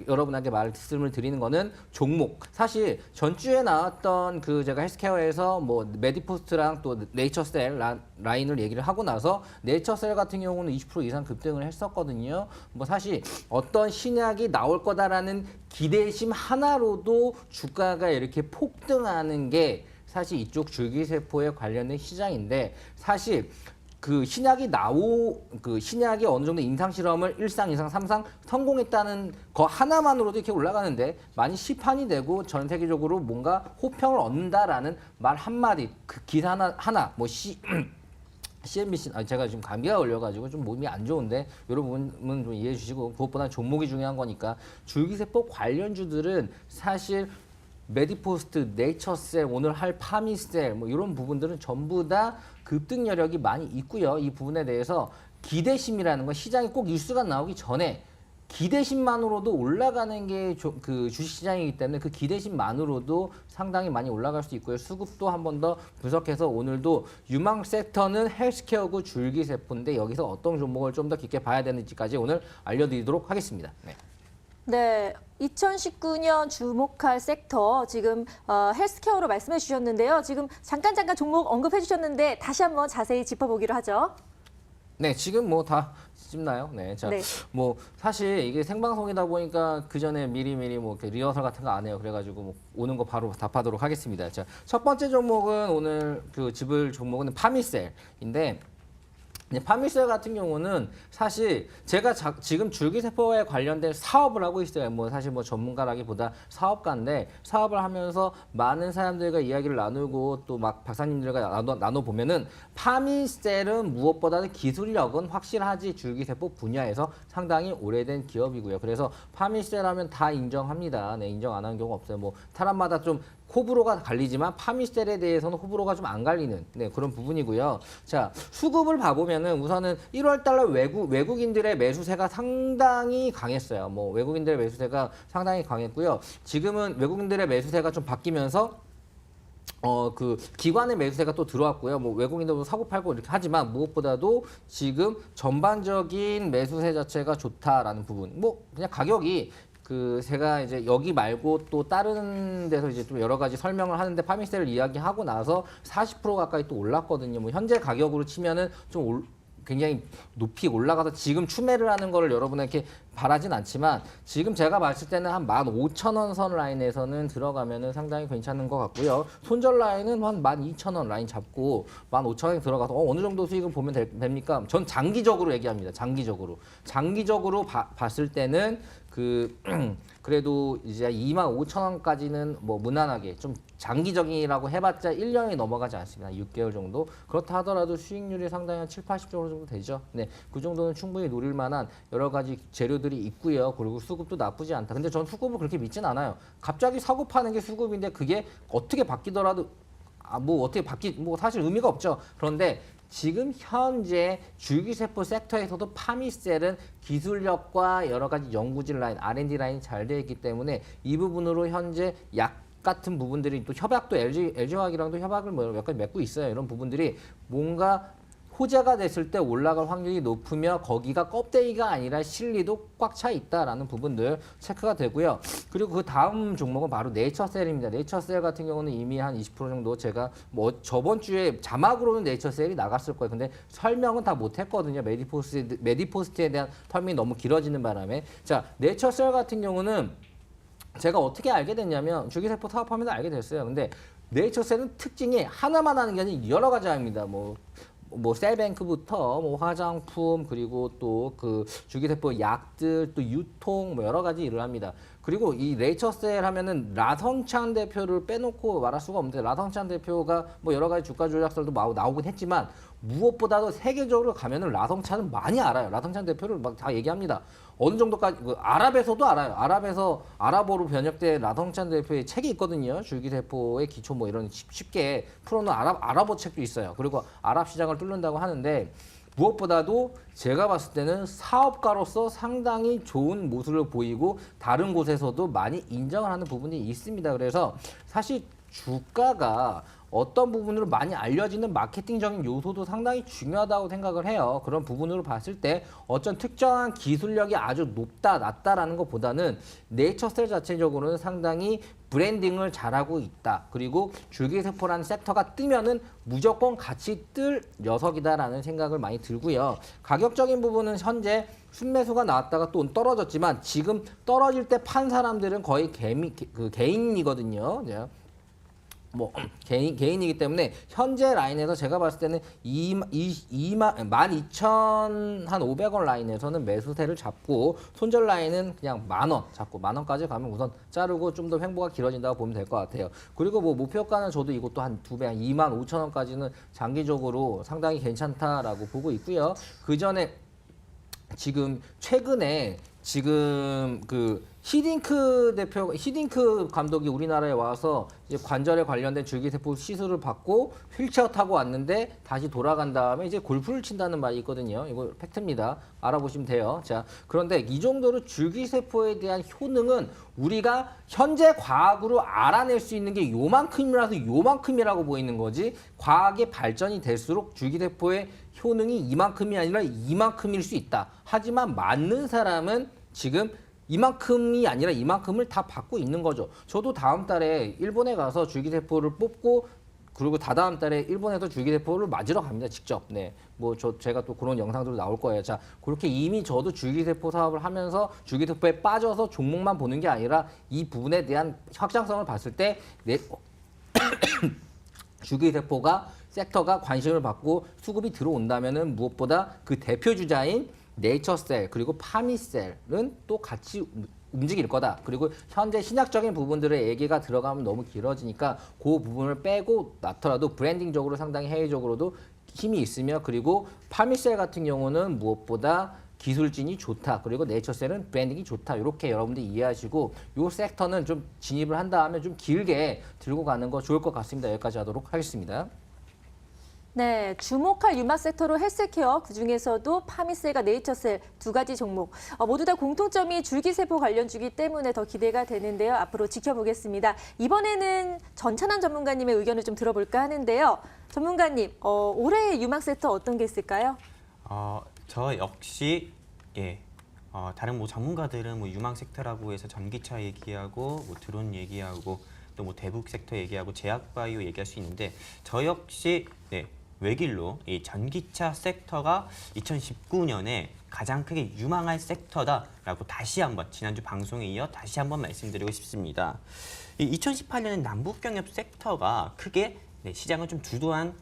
여러분에게 말씀을 드리는 거는 종목. 사실 전주에 나왔던 제가 헬스케어에서 뭐 메디포스트랑 또 네이처셀 라인을 얘기를 하고 나서 네이처셀 같은 경우는 20% 이상 급등을 했었거든요. 뭐 사실 어떤 신약이 나올 거다라는 기대심 하나로도 주가가 이렇게 폭등하는 게 사실 이쪽 줄기세포에 관련된 시장인데 사실 신약이 신약이 어느 정도 임상 실험을 1상, 2상, 3상 성공했다는 거 하나만으로도 이렇게 올라가는데 많이 시판이 되고 전 세계적으로 뭔가 호평을 얻는다라는 말 한마디, 기사 하나 뭐 CNBC, 제가 지금 감기가 걸려가지고 좀 몸이 안 좋은데 이런 부분은 좀 이해해 주시고 그것보다 종목이 중요한 거니까 줄기세포 관련주들은 사실 메디포스트, 네이처셀, 오늘 할 파미셀 뭐 이런 부분들은 전부 다 급등 여력이 많이 있고요. 이 부분에 대해서 기대심이라는 건 시장이 꼭 뉴스가 나오기 전에 기대심만으로도 올라가는 게 주식시장이기 때문에 그 기대심만으로도 상당히 많이 올라갈 수 있고요. 수급도 한 번 더 분석해서 오늘도 유망 섹터는 헬스케어고 줄기세포인데 여기서 어떤 종목을 좀 더 깊게 봐야 되는지까지 오늘 알려드리도록 하겠습니다. 네. 네, 2019년 주목할 sek터 지금 헬스케어로 말씀해 주셨는데요. 지금 잠깐 종목 언급해 주셨는데 다시 한번 자세히 짚어보기로 하죠. 네, 지금 뭐 다 짚나요? 네, 자, 네. 뭐 사실 이게 생방송이다 보니까 그 전에 미리 뭐 이렇게 리허설 같은 거 안 해요. 그래가지고 뭐 오는 거 바로 답하도록 하겠습니다. 자, 첫 번째 종목은 오늘 짚을 종목은 파미셀인데. 파미셀 같은 경우는 사실 제가 지금 줄기세포에 관련된 사업을 하고 있어요. 뭐 사실 뭐 전문가라기보다 사업가인데 사업을 하면서 많은 사람들과 이야기를 나누고 또 막 박사님들과 나눠 보면은 파미셀은 무엇보다도 기술력은 확실하지 줄기세포 분야에서 상당히 오래된 기업이고요. 그래서 파미셀 하면 다 인정합니다. 네, 인정 안 하는 경우가 없어요. 뭐 사람마다 좀 호불호가 갈리지만 파미셀에 대해서는 호불호가 좀 안 갈리는 그런 부분이고요. 자, 수급을 봐보면은 우선은 1월 달러 외국인들의 매수세가 상당히 강했어요. 뭐 외국인들의 매수세가 상당히 강했고요. 지금은 외국인들의 매수세가 좀 바뀌면서 기관의 매수세가 또 들어왔고요. 뭐 외국인들도 사고 팔고 이렇게 하지만 무엇보다도 지금 전반적인 매수세 자체가 좋다라는 부분. 뭐 그냥 가격이 제가 이제 여기 말고 또 다른 데서 이제 좀 여러 가지 설명을 하는데 파미셀을 이야기하고 나서 40% 가까이 또 올랐거든요. 뭐 현재 가격으로 치면은 좀 굉장히 높이 올라가서 지금 추매를 하는 거를 여러분에게 바라진 않지만 지금 제가 봤을 때는 한 15,000원 선 라인에서는 들어가면은 상당히 괜찮은 것 같고요. 손절 라인은 한 12,000원 라인 잡고 15,000원에 들어가서 어느 정도 수익을 보면 됩니까? 전 장기적으로 얘기합니다. 장기적으로 봤을 때는 그래도 이제 25,000원까지는 뭐 무난하게 좀 장기적이라고 해봤자 1년이 넘어가지 않습니다. 6개월 정도. 그렇다 하더라도 수익률이 상당히 한 7, 80% 정도 되죠. 네, 그 정도는 충분히 노릴 만한 여러 가지 재료들이 있고요. 그리고 수급도 나쁘지 않다. 근데 전 수급을 그렇게 믿진 않아요. 갑자기 사고 파는 게 수급인데 그게 어떻게 바뀌더라도 뭐 사실 의미가 없죠. 그런데 지금 현재 줄기세포 섹터에서도 파미셀은 기술력과 여러 가지 연구진 라인, R&D 라인이 잘 되어 있기 때문에 이 부분으로 현재 약 같은 부분들이 또 협약도 LG화학이랑도 협약을 몇 가지 맺고 있어요. 이런 부분들이 뭔가 호재가 됐을 때 올라갈 확률이 높으며 거기가 껍데기가 아니라 실리도 꽉 차 있다라는 부분들 체크가 되고요. 그리고 그 다음 종목은 바로 네이처셀입니다. 네이처셀 같은 경우는 이미 한 20% 정도 제가 뭐 저번 주에 자막으로는 네이처셀이 나갔을 거예요. 근데 설명은 다 못했거든요. 메디포스트에 대한 텀이 너무 길어지는 바람에. 자, 네이처셀 같은 경우는 제가 어떻게 알게 됐냐면 줄기세포 사업하면서 알게 됐어요. 근데 네이처셀은 특징이 하나만 하는 게 아니라 여러 가지 합니다. 뭐 셀뱅크부터 뭐 화장품 그리고 또 줄기세포 약들 또 유통 뭐 여러 가지 일을 합니다. 그리고 이 네이처셀 하면은 라성찬 대표를 빼놓고 말할 수가 없는데 라성찬 대표가 뭐 여러 가지 주가 조작설도 나오긴 했지만 무엇보다도 세계적으로 가면은 라성찬은 많이 알아요. 라성찬 대표를 막 다 얘기합니다. 어느 정도까지 아랍에서도 알아요. 아랍에서 아랍어로 번역된 라성찬 대표의 책이 있거든요. 줄기세포의 기초 뭐 이런 쉽게 풀어놓은 아랍어 책도 있어요. 그리고 아랍 시장을 뚫는다고 하는데 무엇보다도 제가 봤을 때는 사업가로서 상당히 좋은 모습을 보이고 다른 곳에서도 많이 인정을 하는 부분이 있습니다. 그래서 사실 주가가 어떤 부분으로 많이 알려지는 마케팅적인 요소도 상당히 중요하다고 생각을 해요. 그런 부분으로 봤을 때 어떤 특정한 기술력이 아주 높다, 낮다라는 것보다는 네이처셀 자체적으로는 상당히 브랜딩을 잘하고 있다. 그리고 줄기세포라는 섹터가 뜨면은 무조건 같이 뜰 녀석이다라는 생각을 많이 들고요. 가격적인 부분은 현재 순매수가 나왔다가 또 떨어졌지만 지금 떨어질 때 판 사람들은 거의 개인이거든요. 뭐 개인이기 때문에 현재 라인에서 제가 봤을 때는 12,500원 라인에서는 매수세를 잡고 손절 라인은 그냥 10,000원 잡고 10,000원까지 가면 우선 자르고 좀 더 횡보가 길어진다고 보면 될 것 같아요. 그리고 뭐 목표가는 저도 이것도 한 2배, 한 25,000원까지는 장기적으로 상당히 괜찮다라고 보고 있고요. 그 전에 지금 최근에 지금 그 히딩크 감독이 우리나라에 와서 이제 관절에 관련된 줄기세포 시술을 받고 휠체어 타고 왔는데 다시 돌아간 다음에 이제 골프를 친다는 말이 있거든요. 이거 팩트입니다. 알아보시면 돼요. 자, 그런데 이 정도로 줄기세포에 대한 효능은 우리가 현재 과학으로 알아낼 수 있는 게 요만큼이라서 요만큼이라고 보이는 거지, 과학의 발전이 될수록 줄기세포의 효능이 이만큼이 아니라 이만큼일 수 있다. 하지만 맞는 사람은 지금 이만큼이 아니라 이만큼을 다 받고 있는 거죠. 저도 다음 달에 일본에 가서 줄기세포를 뽑고 그리고 다다음 달에 일본에서 줄기세포를 맞으러 갑니다. 직접. 네. 뭐 제가 또 그런 영상들도 나올 거예요. 자, 그렇게 이미 저도 줄기세포 사업을 하면서 줄기세포에 빠져서 종목만 보는 게 아니라 이 부분에 대한 확장성을 봤을 때 줄기세포가 섹터가 관심을 받고 수급이 들어온다면은 무엇보다 그 대표 주자인 네이처셀 그리고 파미셀은 또 같이 움직일 거다. 그리고 현재 신약적인 부분들의 얘기가 들어가면 너무 길어지니까 그 부분을 빼고 놨더라도 브랜딩적으로 상당히 해외적으로도 힘이 있으며, 그리고 파미셀 같은 경우는 무엇보다 기술진이 좋다. 그리고 네이처셀은 브랜딩이 좋다. 이렇게 여러분들이 이해하시고 이 섹터는 좀 진입을 한 다음에 좀 길게 들고 가는 거 좋을 것 같습니다. 여기까지 하도록 하겠습니다. 네, 주목할 유마 섹터로 헬스케어, 그중에서도 파미셀과 네이처셀 두 가지 종목 모두 다 공통점이 줄기세포 관련주기 때문에 더 기대가 되는데요. 앞으로 지켜보겠습니다. 이번에는 전찬환 전문가님의 의견을 좀 들어볼까 하는데요. 전문가님, 올해의 유마 섹터 어떤 게 있을까요? 저 역시 다른 뭐 전문가들은 뭐 유망 섹터라고 해서 전기차 얘기하고 뭐 드론 얘기하고 또 뭐 대북 섹터 얘기하고 제약바이오 얘기할 수 있는데, 저 역시 외길로 이 전기차 섹터가 2019년에 가장 크게 유망할 섹터다라고 다시 한번 지난주 방송에 이어 다시 한번 말씀드리고 싶습니다. 이 2018년엔 남북경협 섹터가 크게 시장을 좀 주도한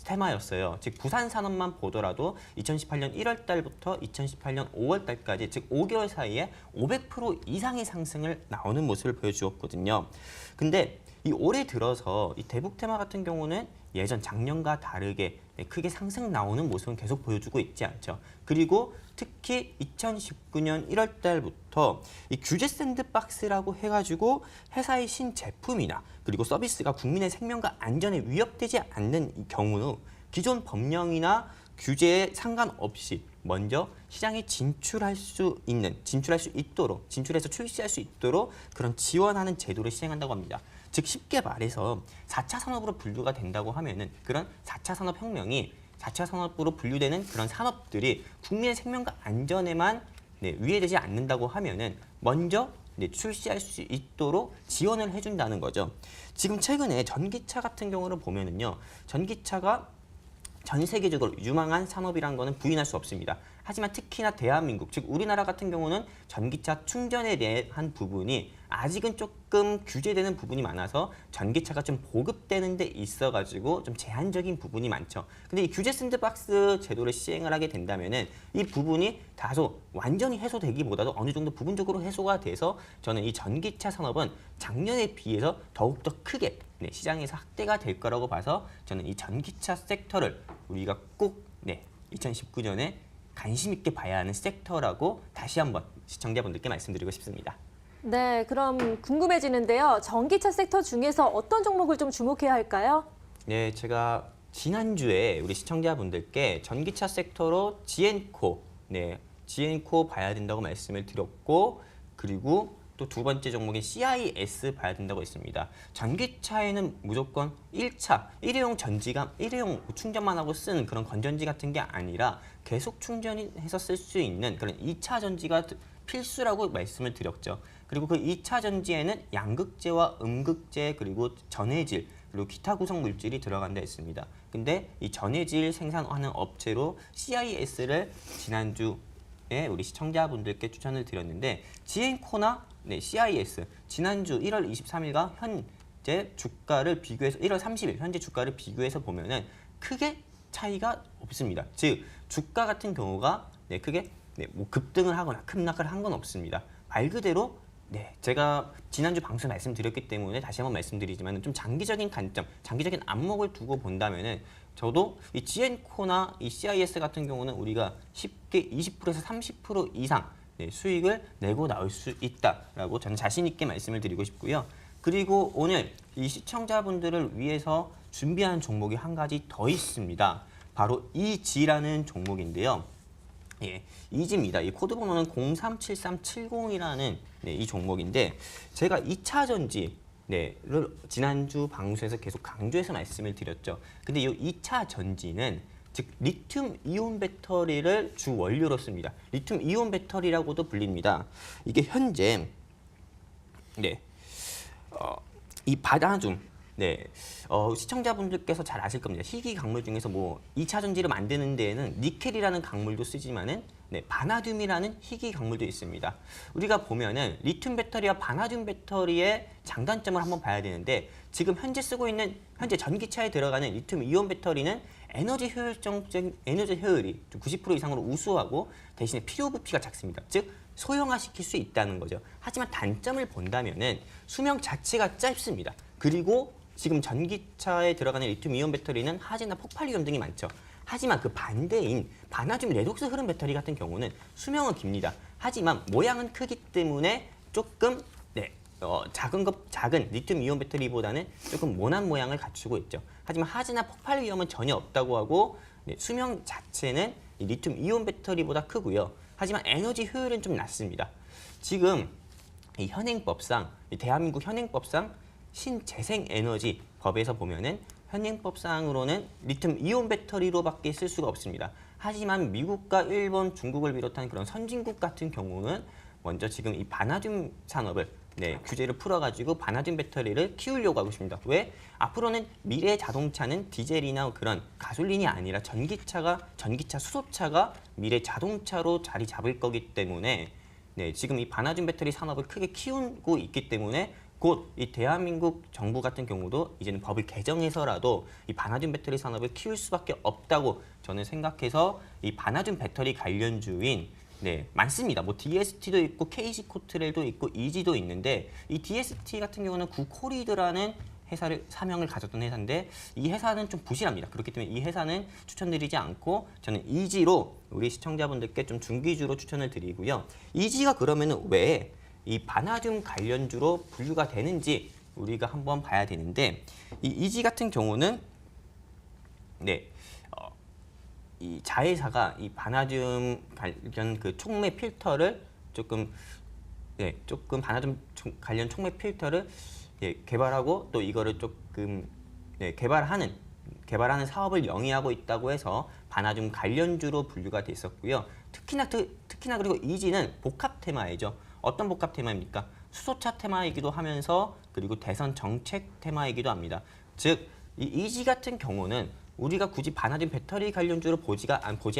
테마였어요. 즉 부산 산업만 보더라도 2018년 1월 달부터 2018년 5월 달까지 즉 5개월 사이에 500% 이상의 상승을 나오는 모습을 보여주었거든요. 근데 이 올해 들어서 이 대북 테마 같은 경우는 예전 작년과 다르게 크게 상승 나오는 모습은 계속 보여주고 있지 않죠. 그리고 특히 2019년 1월 달부터 이 규제 샌드박스라고 해가지고 회사의 신제품이나 그리고 서비스가 국민의 생명과 안전에 위협되지 않는 경우는 기존 법령이나 규제에 상관없이 먼저 시장에 진출해서 출시할 수 있도록 그런 지원하는 제도를 시행한다고 합니다. 즉 쉽게 말해서 4차 산업으로 분류가 된다고 하면은 그런 4차 산업혁명이 4차 산업으로 분류되는 그런 산업들이 국민의 생명과 안전에만 위해되지 않는다고 하면은 먼저 출시할 수 있도록 지원을 해준다는 거죠. 지금 최근에 전기차 같은 경우를 보면은요, 전기차가 전 세계적으로 유망한 산업이란 거는 부인할 수 없습니다. 하지만 특히나 대한민국, 즉 우리나라 같은 경우는 전기차 충전에 대한 부분이 아직은 조금 규제되는 부분이 많아서 전기차가 좀 보급되는 데 있어가지고 좀 제한적인 부분이 많죠. 근데 이 규제 샌드박스 제도를 시행을 하게 된다면은 이 부분이 다소 완전히 해소되기보다도 어느 정도 부분적으로 해소가 돼서 저는 이 전기차 산업은 작년에 비해서 더욱더 크게 시장에서 확대가 될 거라고 봐서 저는 이 전기차 섹터를 우리가 꼭 2019년에 관심 있게 봐야 하는 섹터라고 다시 한번 시청자분들께 말씀드리고 싶습니다. 네, 그럼 궁금해지는데요. 전기차 섹터 중에서 어떤 종목을 좀 주목해야 할까요? 네, 제가 지난주에 우리 시청자분들께 전기차 섹터로 지엔코 봐야 된다고 말씀을 드렸고, 그리고 또 두 번째 종목인 CIS 봐야 된다고 했습니다. 전기차에는 무조건 1차, 일회용 전지가 일회용 충전만 하고 쓰는 그런 건전지 같은 게 아니라 계속 충전해서 쓸 수 있는 그런 2차 전지가 필수라고 말씀을 드렸죠. 그리고 그 2차 전지에는 양극재와 음극재 그리고 전해질 그리고 기타 구성 물질이 들어간다 했습니다. 근데 이 전해질 생산하는 업체로 CIS를 지난주에 우리 시청자분들께 추천을 드렸는데 지엔코나 CIS 지난주 1월 23일과 현재 주가를 비교해서 1월 30일 현재 주가를 비교해서 보면은 크게 차이가 없습니다. 즉 주가 같은 경우가 크게 뭐 급등을 하거나 급락을 한 건 없습니다. 말 그대로 제가 지난주 방송 말씀드렸기 때문에 다시 한번 말씀드리지만 좀 장기적인 관점, 장기적인 안목을 두고 본다면은 저도 이 지엔코나 이 CIS 같은 경우는 우리가 쉽게 20%에서 30% 이상 수익을 내고 나올 수 있다라고 저는 자신 있게 말씀을 드리고 싶고요. 그리고 오늘 이 시청자분들을 위해서 준비한 종목이 한 가지 더 있습니다. 바로 이지라는 종목인데요. 이지입니다. 이 코드 번호는 037370이라는 이 종목인데 제가 2차 전지를 지난주 방송에서 계속 강조해서 말씀을 드렸죠. 근데 이 2차 전지는 즉 리튬 이온 배터리를 주 원료로 씁니다. 리튬 이온 배터리라고도 불립니다. 이게 현재 이 바나듐 시청자분들께서 잘 아실 겁니다. 희귀 강물 중에서 뭐 2차 전지를 만드는 데에는 니켈이라는 강물도 쓰지만은 바나듐이라는 희귀 강물도 있습니다. 우리가 보면은 리튬 배터리와 바나듐 배터리의 장단점을 한번 봐야 되는데 지금 현재 쓰고 있는 현재 전기차에 들어가는 리튬 이온 배터리는 에너지 효율이 90% 이상으로 우수하고 대신에 필요 부피가 작습니다. 즉 소형화시킬 수 있다는 거죠. 하지만 단점을 본다면은 수명 자체가 짧습니다. 그리고 지금 전기차에 들어가는 리튬 이온 배터리는 하재나 폭발 위험 등이 많죠. 하지만 그 반대인 바나듐 레독스 흐름 배터리 같은 경우는 수명은 깁니다. 하지만 모양은 크기 때문에 조금 작은 리튬 이온 배터리보다는 조금 모난 모양을 갖추고 있죠. 하지만 하재나 폭발 위험은 전혀 없다고 하고 수명 자체는 이 리튬 이온 배터리보다 크고요. 하지만 에너지 효율은 좀 낮습니다. 지금 이 현행법상 대한민국 현행법상 신재생에너지 법에서 보면은 현행법상으로는 리튬 이온 배터리로밖에 쓸 수가 없습니다. 하지만 미국과 일본, 중국을 비롯한 그런 선진국 같은 경우는 먼저 지금 이 바나듐 산업을 규제를 풀어가지고 바나듐 배터리를 키우려고 하고 있습니다. 왜? 앞으로는 미래 자동차는 디젤이나 그런 가솔린이 아니라 전기차 수소차가 미래 자동차로 자리 잡을 거기 때문에 지금 이 바나듐 배터리 산업을 크게 키우고 있기 때문에 곧 이 대한민국 정부 같은 경우도 이제는 법을 개정해서라도 이 바나듐 배터리 산업을 키울 수밖에 없다고 저는 생각해서 이 바나듐 배터리 관련주인 많습니다. 뭐 DST도 있고 KC코트렐도 있고 이지도 있는데 이 DST 같은 경우는 구코리드라는 회사를 사명을 가졌던 회사인데 이 회사는 좀 부실합니다. 그렇기 때문에 이 회사는 추천드리지 않고 저는 이지로 우리 시청자분들께 좀 중기주로 추천을 드리고요. 이지가 그러면은 왜 이 바나듐 관련주로 분류가 되는지 우리가 한번 봐야 되는데 이 이지 같은 경우는 이 자회사가 이 바나듐 관련 그 촉매 필터를 조금 바나듐 관련 촉매 필터를 개발하고 또 이거를 조금 개발하는 사업을 영위하고 있다고 해서 바나듐 관련주로 분류가 돼 있었고요. 특히나 그리고 이지는 복합 테마이죠. 어떤 복합 테마입니까? 수소차 테마이기도 하면서 그리고 대선 정책 테마이기도 합니다. 즉 이 이지 같은 경우는 우리가 굳이 바나듐 배터리 관련주로 보지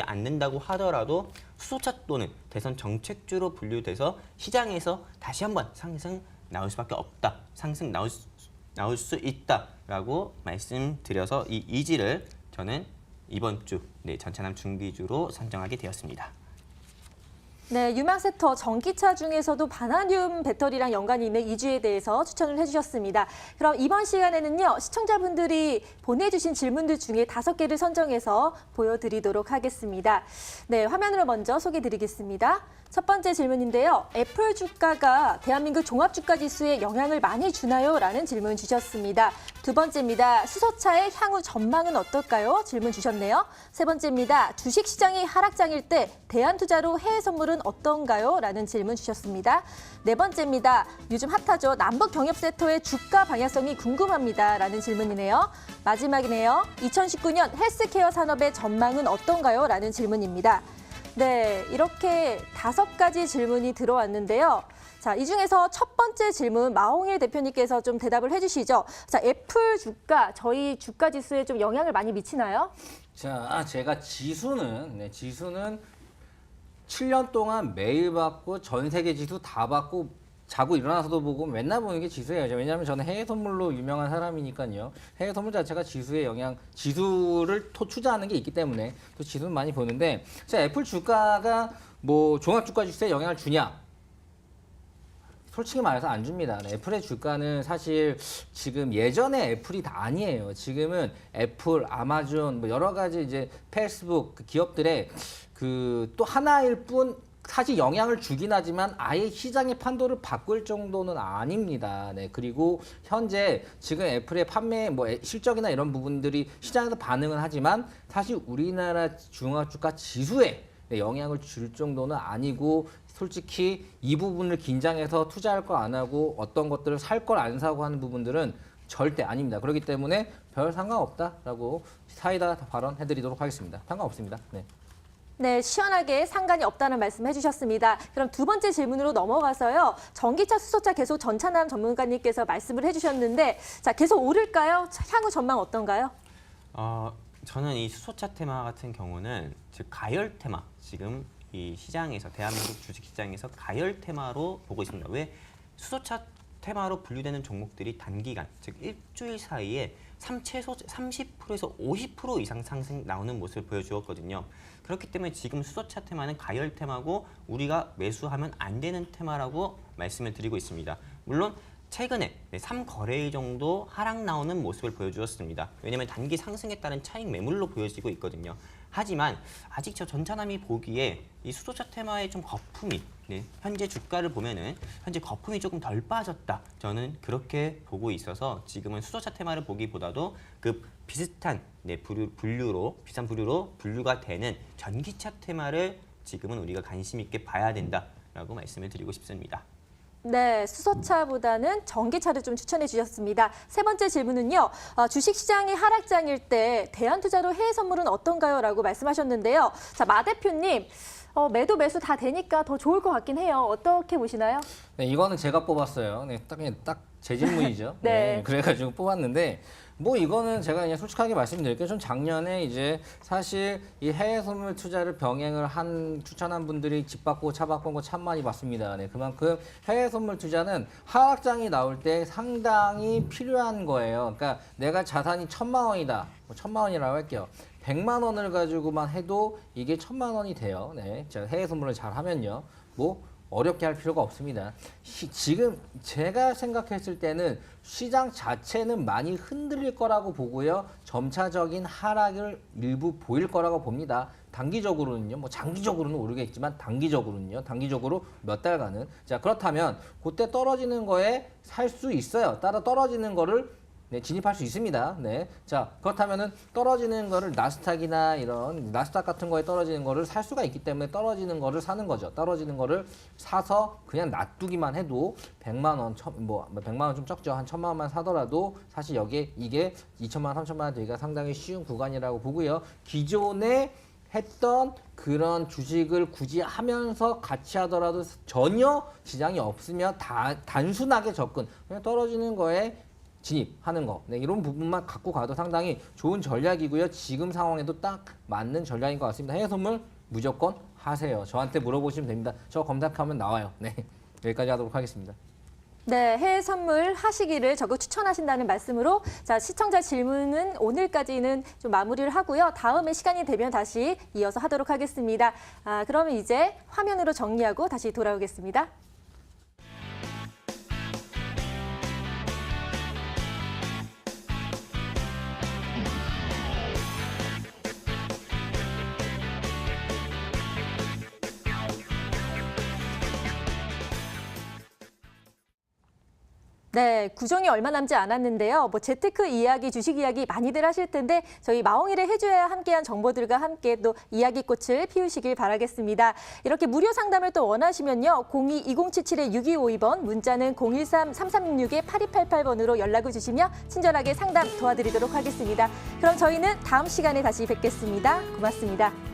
않는다고 하더라도 수소차 또는 대선 정책주로 분류돼서 시장에서 다시 한번 상승 나올 수밖에 없다. 상승 나올 수 있다라고 말씀드려서 이 이지를 저는 이번 주 전차남 중기주로 선정하게 되었습니다. 네, 유망세터 전기차 중에서도 바나듐 배터리랑 연관이 있는 이주에 대해서 추천을 해주셨습니다. 그럼 이번 시간에는요, 시청자분들이 보내주신 질문들 중에 5개를 선정해서 보여드리도록 하겠습니다. 네, 화면으로 먼저 소개드리겠습니다. 첫 번째 질문인데요. 애플 주가가 대한민국 종합주가지수에 영향을 많이 주나요? 라는 질문 주셨습니다. 두 번째입니다. 수소차의 향후 전망은 어떨까요? 질문 주셨네요. 세 번째입니다. 주식시장이 하락장일 때 대안투자로 해외 선물은 해외선물은 어떤가요? 라는 질문 주셨습니다. 네 번째입니다. 요즘 핫하죠. 남북 경협세터의 주가 방향성이 궁금합니다. 라는 질문이네요. 마지막이네요. 2019년 헬스케어 산업의 전망은 어떤가요? 라는 질문입니다. 네, 이렇게 5가지 질문이 들어왔는데요. 자, 이 중에서 첫 번째 질문 마홍일 대표님께서 좀 대답을 해주시죠. 자, 애플 주가, 저희 주가 지수에 좀 영향을 많이 미치나요? 자, 제가 지수는 7년 동안 매일 받고 전 세계 지수 다 받고 자고 일어나서도 보고 맨날 보는 게 지수예요. 왜냐하면 저는 해외 선물로 유명한 사람이니까요. 해외 선물 자체가 지수의 영향, 지수를 투자하는 게 있기 때문에 또 지수는 많이 보는데, 자, 애플 주가가 뭐 종합 주가 지수에 영향을 주냐? 솔직히 말해서 안 줍니다. 애플의 주가는 사실 지금 예전에 애플이 다 아니에요. 지금은 애플, 아마존, 뭐 여러 가지 이제 페이스북 그 기업들의 그 또 하나일 뿐 사실 영향을 주긴 하지만 아예 시장의 판도를 바꿀 정도는 아닙니다. 네, 그리고 현재 지금 애플의 판매 뭐 실적이나 이런 부분들이 시장에서 반응은 하지만 사실 우리나라 종합주가 지수에 영향을 줄 정도는 아니고, 솔직히 이 부분을 긴장해서 투자할 거 안 하고 어떤 것들을 살 걸 안 사고 하는 부분들은 절대 아닙니다. 그렇기 때문에 별 상관없다라고 사이다 발언해드리도록 하겠습니다. 상관없습니다. 네. 네, 시원하게 상관이 없다는 말씀 해주셨습니다. 그럼 두 번째 질문으로 넘어가서요. 전기차, 수소차 계속 전차남 전문가님께서 말씀을 해주셨는데, 자, 계속 오를까요? 향후 전망 어떤가요? 저는 이 수소차 테마 같은 경우는 즉 가열 테마, 지금 이 시장에서 대한민국 주식시장에서 가열 테마로 보고 있습니다. 왜 수소차 테마로 분류되는 종목들이 단기간, 즉 일주일 사이에 최소 30%에서 50% 이상 상승 나오는 모습을 보여주었거든요. 그렇기 때문에 지금 수소차 테마는 가열 테마고 우리가 매수하면 안 되는 테마라고 말씀을 드리고 있습니다. 물론 최근에 3거래일 정도 하락 나오는 모습을 보여주었습니다. 왜냐하면 단기 상승에 따른 차익 매물로 보여지고 있거든요. 하지만 아직 저 전차남이 보기에 이 수소차 테마의 좀 거품이, 현재 주가를 보면은 현재 거품이 조금 덜 빠졌다. 저는 그렇게 보고 있어서 지금은 수소차 테마를 보기보다도 그 비슷한 비슷한 부류로 분류가 되는 전기차 테마를 지금은 우리가 관심 있게 봐야 된다라고 말씀을 드리고 싶습니다. 네, 수소차보다는 전기차를 좀 추천해 주셨습니다. 세 번째 질문은요. 주식시장이 하락장일 때 대안투자로 해외 선물은 어떤가요? 라고 말씀하셨는데요. 자, 마 대표님, 매도 매수 다 되니까 더 좋을 것 같긴 해요. 어떻게 보시나요? 네, 이거는 제가 뽑았어요. 네, 딱 제 질문이죠. 네. 네, 그래가지고 뽑았는데, 뭐 이거는 제가 그냥 솔직하게 말씀드릴게요. 좀 작년에 이제 사실 이 해외 선물 투자를 병행을 추천한 분들이 집 받고 차 바꾼 거 참 많이 봤습니다. 네, 그만큼 해외 선물 투자는 하락장이 나올 때 상당히 필요한 거예요. 그러니까 내가 자산이 1,000만 원이다. 1,000만 원이라고 할게요. 100만 원을 가지고만 해도 이게 1,000만 원이 돼요. 네, 자, 해외 선물을 잘 하면요. 뭐 어렵게 할 필요가 없습니다. 지금 제가 생각했을 때는 시장 자체는 많이 흔들릴 거라고 보고요. 점차적인 하락을 일부 보일 거라고 봅니다. 단기적으로는요. 뭐 장기적으로는 모르겠지만 단기적으로 몇 달간은. 자, 그렇다면 그때 떨어지는 거에 살 수 있어요. 따라 떨어지는 거를 진입할 수 있습니다. 네. 자, 그렇다면은 떨어지는 거를 나스닥이나 이런 나스닥 같은 거에 떨어지는 거를 살 수가 있기 때문에 떨어지는 거를 사는 거죠. 떨어지는 거를 사서 그냥 놔두기만 해도 100만 원, 100만 원 좀 적죠. 한 1,000만 원만 사더라도 사실 이게 2천만 원, 3천만 원 되기가 상당히 쉬운 구간이라고 보고요. 기존에 했던 그런 주식을 굳이 하면서 같이 하더라도 전혀 지장이 없으면 단순하게 접근, 그냥 떨어지는 거에 진입하는 거, 네, 이런 부분만 갖고 가도 상당히 좋은 전략이고요. 지금 상황에도 딱 맞는 전략인 것 같습니다. 해외 선물 무조건 하세요. 저한테 물어보시면 됩니다. 저 검색하면 나와요. 네, 여기까지 하도록 하겠습니다. 네, 해외 선물 하시기를 적극 추천하신다는 말씀으로, 자, 시청자 질문은 오늘까지는 좀 마무리를 하고요. 다음에 시간이 되면 다시 이어서 하도록 하겠습니다. 그러면 이제 화면으로 정리하고 다시 돌아오겠습니다. 네, 구정이 얼마 남지 않았는데요. 뭐 재테크 이야기, 주식 이야기 많이들 하실 텐데 저희 마홍일의 해줘야 함께한 정보들과 함께 또 이야기꽃을 피우시길 바라겠습니다. 이렇게 무료 상담을 또 원하시면요. 02-2077-6252번, 문자는 013-3366-8288번으로 연락을 주시며 친절하게 상담 도와드리도록 하겠습니다. 그럼 저희는 다음 시간에 다시 뵙겠습니다. 고맙습니다.